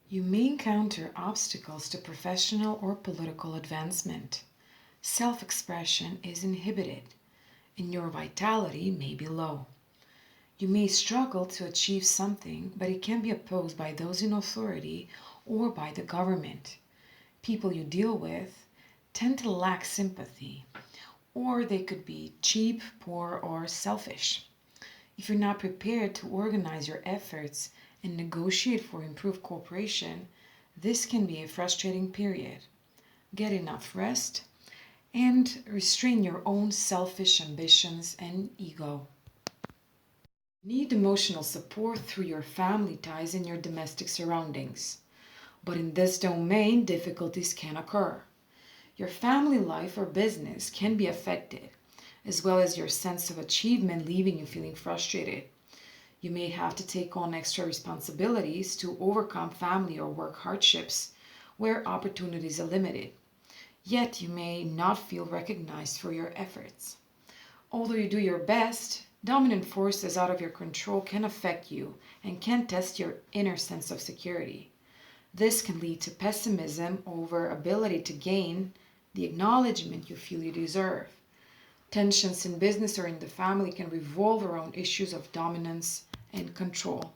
You may encounter obstacles to professional or political advancement. Self expression is inhibited, and your vitality may be low. You may struggle to achieve something, but it can be opposed by those in authority or by the government. People you deal with tend to lack sympathy, or they could be cheap, poor, or selfish. If you're not prepared to organize your efforts and negotiate for improved cooperation, this can be a frustrating period. Get enough rest and restrain your own selfish ambitions and ego. Need emotional support through your family ties and your domestic surroundings. But in this domain, difficulties can occur. Your family life or business can be affected, as well as your sense of achievement, leaving you feeling frustrated. You may have to take on extra responsibilities to overcome family or work hardships where opportunities are limited. Yet you may not feel recognized for your efforts. Although you do your best, dominant forces out of your control can affect you and can test your inner sense of security. This can lead to pessimism over ability to gain the acknowledgement you feel you deserve. Tensions in business or in the family can revolve around issues of dominance and control.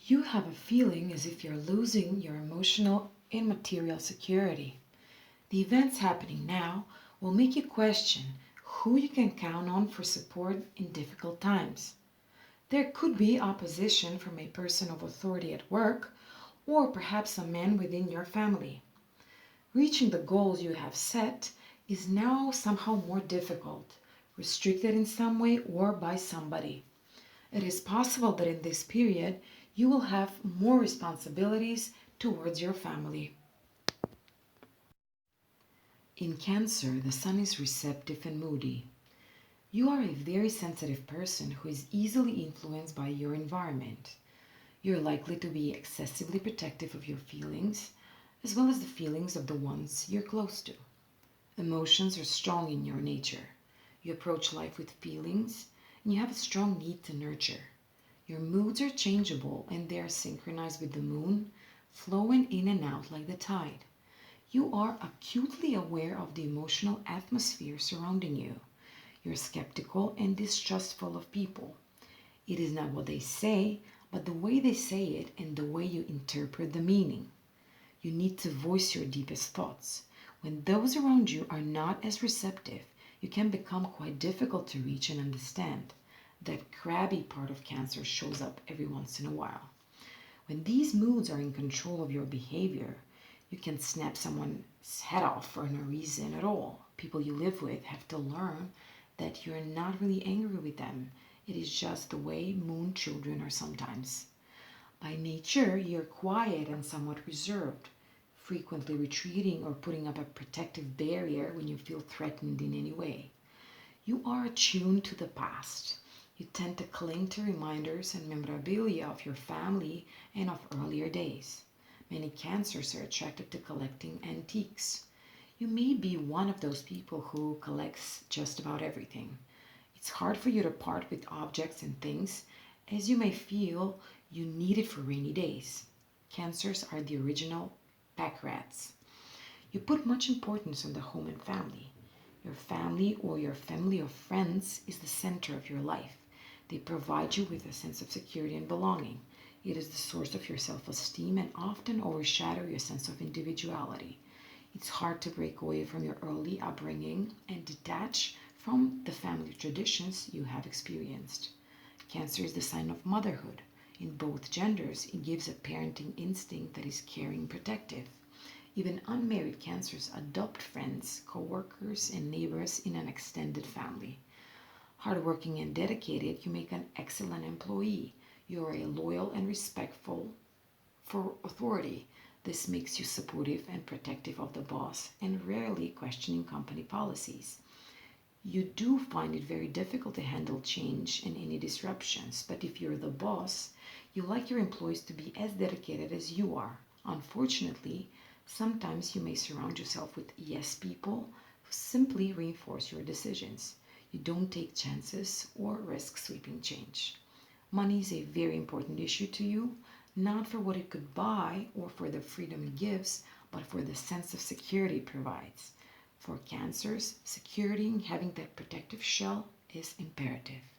You have a feeling as if you're losing your emotional and material security. The events happening now will make you question who you can count on for support in difficult times. There could be opposition from a person of authority at work or perhaps a man within your family. Reaching the goals you have set is now somehow more difficult, restricted in some way or by somebody. It is possible that in this period you will have more responsibilities towards your family. In Cancer, the sun is receptive and moody. You are a very sensitive person who is easily influenced by your environment. You're likely to be excessively protective of your feelings, as well as the feelings of the ones you're close to. Emotions are strong in your nature. You approach life with feelings, and you have a strong need to nurture. Your moods are changeable and they are synchronized with the moon, flowing in and out like the tide. You are acutely aware of the emotional atmosphere surrounding you. You're skeptical and distrustful of people. It is not what they say, but the way they say it and the way you interpret the meaning. You need to voice your deepest thoughts. When those around you are not as receptive, you can become quite difficult to reach and understand. That crabby part of Cancer shows up every once in a while. When these moods are in control of your behavior, you can snap someone's head off for no reason at all. People you live with have to learn that you're not really angry with them. It is just the way moon children are sometimes. By nature, you're quiet and somewhat reserved, frequently retreating or putting up a protective barrier when you feel threatened in any way. You are attuned to the past. You tend to cling to reminders and memorabilia of your family and of earlier days. Many Cancers are attracted to collecting antiques. You may be one of those people who collects just about everything. It's hard for you to part with objects and things as you may feel you need it for rainy days. Cancers are the original pack rats. You put much importance on the home and family. Your family or your family of friends is the center of your life. They provide you with a sense of security and belonging. It is the source of your self-esteem and often overshadow your sense of individuality. It's hard to break away from your early upbringing and detach from the family traditions you have experienced. Cancer is the sign of motherhood. In both genders, it gives a parenting instinct that is caring, protective. Even unmarried Cancers adopt friends, co-workers, and neighbors in an extended family. Hardworking and dedicated, you make an excellent employee. You are a loyal and respectful for authority. This makes you supportive and protective of the boss and rarely questioning company policies. You do find it very difficult to handle change and any disruptions, but if you're the boss, you like your employees to be as dedicated as you are. Unfortunately, sometimes you may surround yourself with yes people who simply reinforce your decisions. You don't take chances or risk sweeping change. Money is a very important issue to you. not for what it could buy or for the freedom it gives, but for the sense of security it provides. For Cancers, security and having that protective shell is imperative.